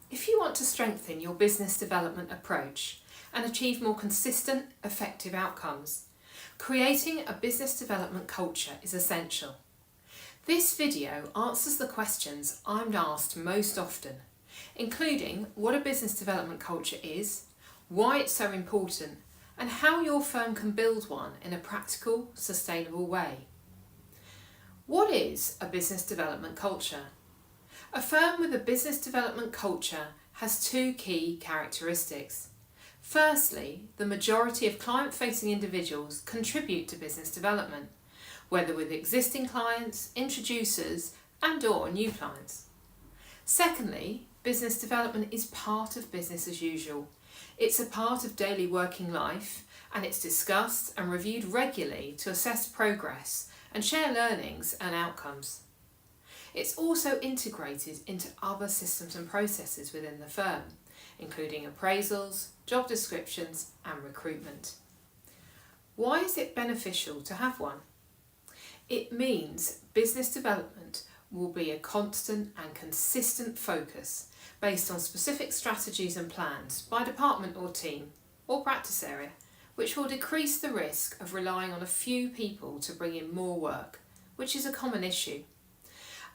If you want to strengthen your business development approach and achieve more consistent, effective outcomes, creating a business development culture is essential. This video answers the questions I'm asked most often, including what a business development culture is, why it's so important, and how your firm can build one in a practical, sustainable way. What is a business development culture? A firm with a business development culture has two key characteristics. Firstly, the majority of client-facing individuals contribute to business development, whether with existing clients, introducers, and/or new clients. Secondly, business development is part of business as usual. It's a part of daily working life, and it's discussed and reviewed regularly to assess progress and share learnings and outcomes. It's also integrated into other systems and processes within the firm, including appraisals, job descriptions, and recruitment. Why is it beneficial to have one? It means business development will be a constant and consistent focus based on specific strategies and plans by department or team or practice area, which will decrease the risk of relying on a few people to bring in more work, which is a common issue.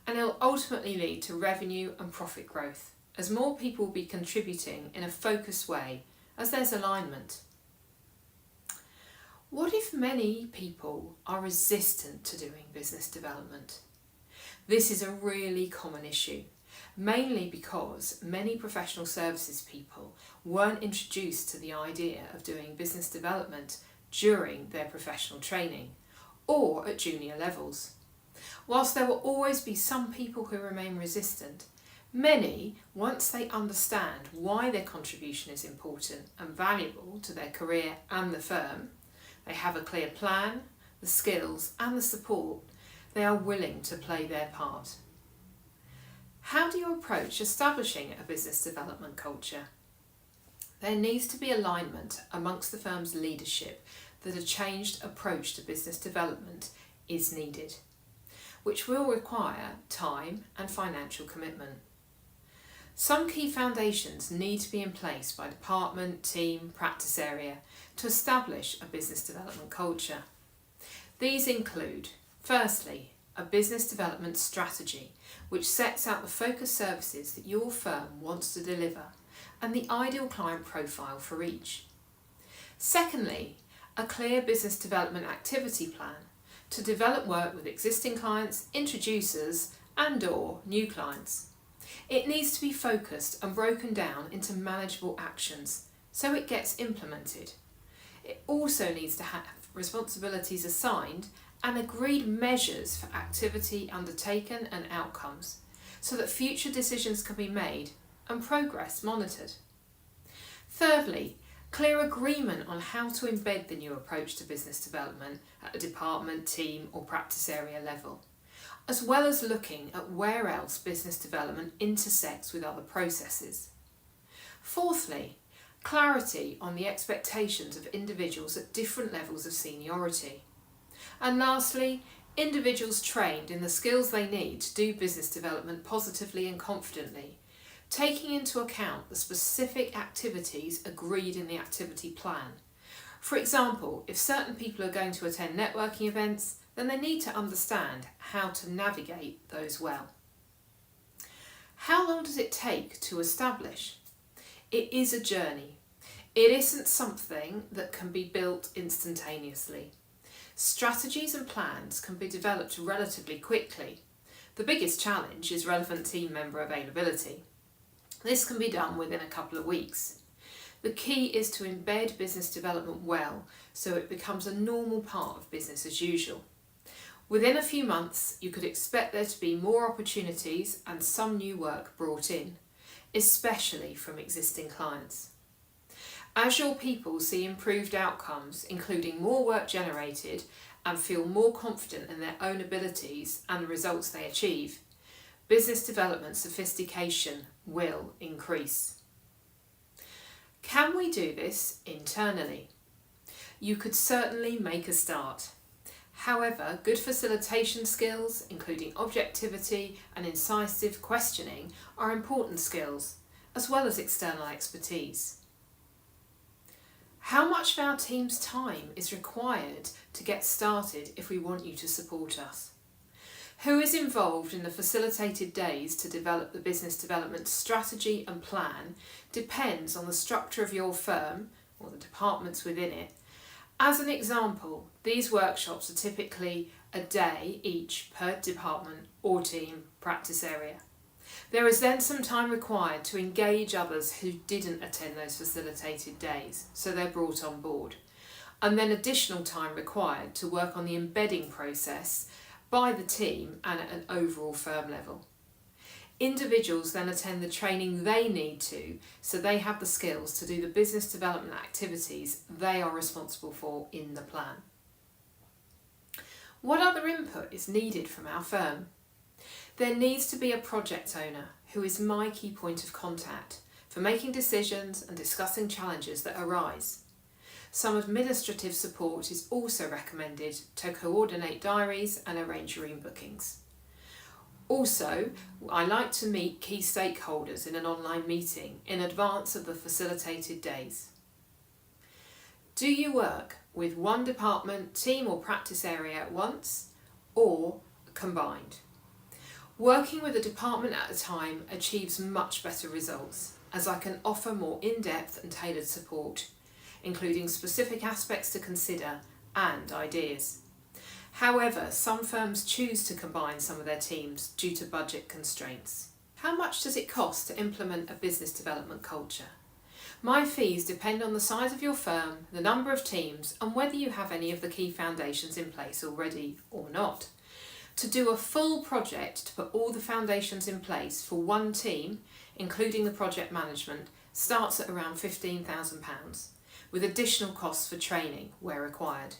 And it will ultimately lead to revenue and profit growth, as more people will be contributing in a focused way as there's alignment. What if many people are resistant to doing business development? This is a really common issue, mainly because many professional services people weren't introduced to the idea of doing business development during their professional training or at junior levels. Whilst there will always be some people who remain resistant, many, once they understand why their contribution is important and valuable to their career and the firm, they have a clear plan, the skills and the support, they are willing to play their part. How do you approach establishing a business development culture? There needs to be alignment amongst the firm's leadership that a changed approach to business development is needed, which will require time and financial commitment. Some key foundations need to be in place by department, team, practice area to establish a business development culture. These include, firstly, a business development strategy which sets out the focus services that your firm wants to deliver and the ideal client profile for each. Secondly, a clear business development activity plan to develop work with existing clients, introducers and/or new clients. It needs to be focused and broken down into manageable actions so it gets implemented. It also needs to have responsibilities assigned and agreed measures for activity undertaken and outcomes so that future decisions can be made and progress monitored. Thirdly, clear agreement on how to embed the new approach to business development at a department, team or practice area level, as well as looking at where else business development intersects with other processes. Fourthly, clarity on the expectations of individuals at different levels of seniority. And lastly, individuals trained in the skills they need to do business development positively and confidently, taking into account the specific activities agreed in the activity plan. For example, if certain people are going to attend networking events, then they need to understand how to navigate those well. How long does it take to establish? It is a journey. It isn't something that can be built instantaneously. Strategies and plans can be developed relatively quickly. The biggest challenge is relevant team member availability. This can be done within a couple of weeks. The key is to embed business development well so it becomes a normal part of business as usual. Within a few months, you could expect there to be more opportunities and some new work brought in, especially from existing clients. As your people see improved outcomes, including more work generated, and feel more confident in their own abilities and the results they achieve, business development sophistication will increase. Can we do this internally? You could certainly make a start. However, good facilitation skills, including objectivity and incisive questioning, are important skills, as well as external expertise. How much of our team's time is required to get started if we want you to support us? Who is involved in the facilitated days to develop the business development strategy and plan depends on the structure of your firm or the departments within it. As an example, these workshops are typically a day each per department or team practice area. There is then some time required to engage others who didn't attend those facilitated days, so they're brought on board, and then additional time required to work on the embedding process by the team and at an overall firm level. Individuals then attend the training they need to, so they have the skills to do the business development activities they are responsible for in the plan. What other input is needed from our firm? There needs to be a project owner who is my key point of contact for making decisions and discussing challenges that arise. Some administrative support is also recommended to coordinate diaries and arrange room bookings. Also, I like to meet key stakeholders in an online meeting in advance of the facilitated days. Do you work with one department, team or practice area at once or combined? Working with a department at a time achieves much better results, as I can offer more in-depth and tailored support, including specific aspects to consider and ideas. However, some firms choose to combine some of their teams due to budget constraints. How much does it cost to implement a business development culture? My fees depend on the size of your firm, the number of teams, and whether you have any of the key foundations in place already or not. To do a full project to put all the foundations in place for one team, including the project management, starts at around £15,000, with additional costs for training where required.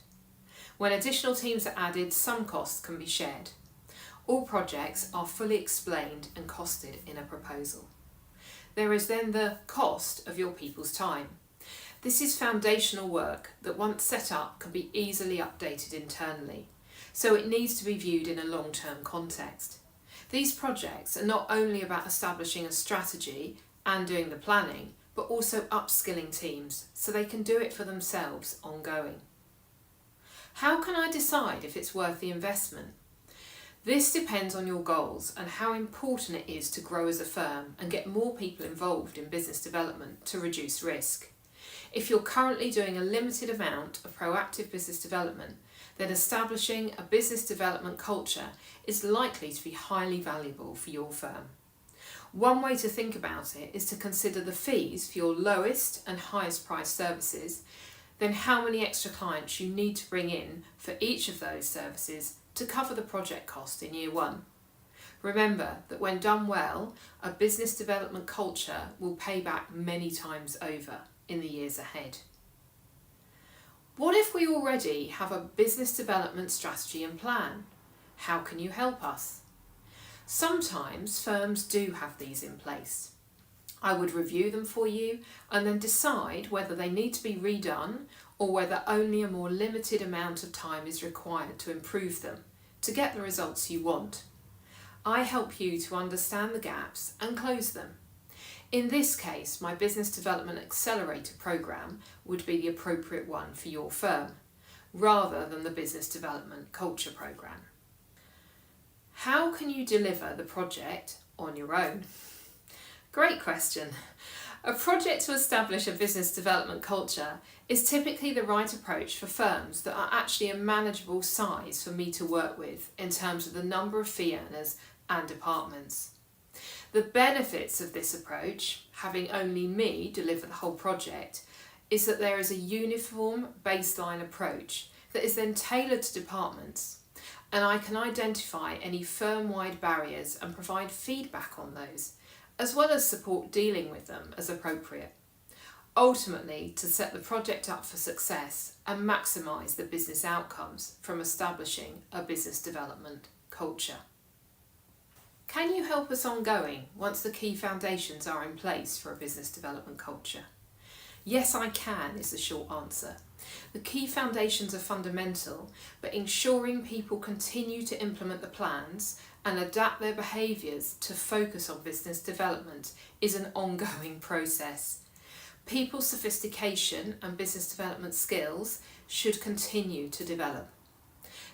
When additional teams are added, some costs can be shared. All projects are fully explained and costed in a proposal. There is then the cost of your people's time. This is foundational work that once set up can be easily updated internally, so it needs to be viewed in a long-term context. These projects are not only about establishing a strategy and doing the planning, but also upskilling teams so they can do it for themselves ongoing. How can I decide if it's worth the investment? This depends on your goals and how important it is to grow as a firm and get more people involved in business development to reduce risk. If you're currently doing a limited amount of proactive business development, then establishing a business development culture is likely to be highly valuable for your firm. One way to think about it is to consider the fees for your lowest and highest priced services, then how many extra clients you need to bring in for each of those services to cover the project cost in year one. Remember that when done well, a business development culture will pay back many times over in the years ahead. What if we already have a business development strategy and plan? How can you help us? Sometimes firms do have these in place. I would review them for you and then decide whether they need to be redone or whether only a more limited amount of time is required to improve them to get the results you want. I help you to understand the gaps and close them. In this case, my Business Development Accelerator programme would be the appropriate one for your firm, rather than the Business Development Culture programme. How can you deliver the project on your own? Great question. A project to establish a business development culture is typically the right approach for firms that are actually a manageable size for me to work with in terms of the number of fee earners and departments. The benefits of this approach, having only me deliver the whole project, is that there is a uniform baseline approach that is then tailored to departments, and I can identify any firm-wide barriers and provide feedback on those, as well as support dealing with them as appropriate. Ultimately, to set the project up for success and maximise the business outcomes from establishing a business development culture. Can you help us ongoing once the key foundations are in place for a business development culture? Yes, I can is the short answer. The key foundations are fundamental, but ensuring people continue to implement the plans and adapt their behaviours to focus on business development is an ongoing process. People's sophistication and business development skills should continue to develop.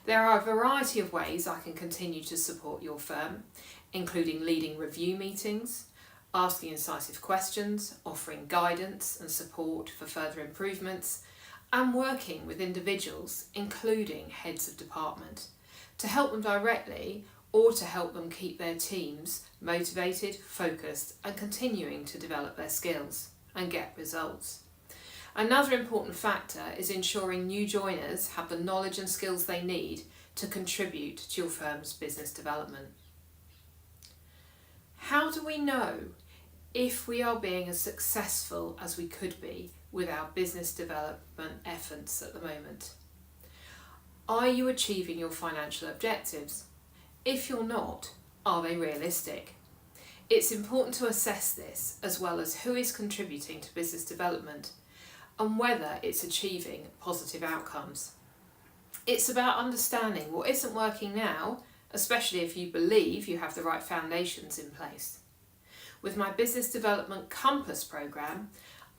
There are a variety of ways I can continue to support your firm, including leading review meetings, asking incisive questions, offering guidance and support for further improvements, and working with individuals, including heads of department, to help them directly or to help them keep their teams motivated, focused, and continuing to develop their skills and get results. Another important factor is ensuring new joiners have the knowledge and skills they need to contribute to your firm's business development. How do we know if we are being as successful as we could be with our business development efforts at the moment? Are you achieving your financial objectives? If you're not, are they realistic? It's important to assess this, as well as who is contributing to business development and whether it's achieving positive outcomes. It's about understanding what isn't working now, especially if you believe you have the right foundations in place. With my Business Development Compass programme,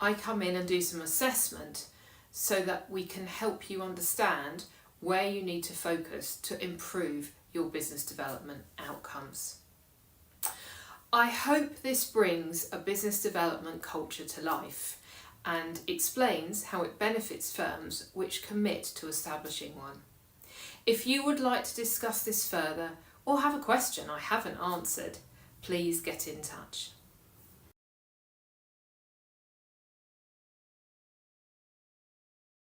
I come in and do some assessment so that we can help you understand where you need to focus to improve your business development outcomes. I hope this brings a business development culture to life and explains how it benefits firms which commit to establishing one. If you would like to discuss this further or have a question I haven't answered, please get in touch.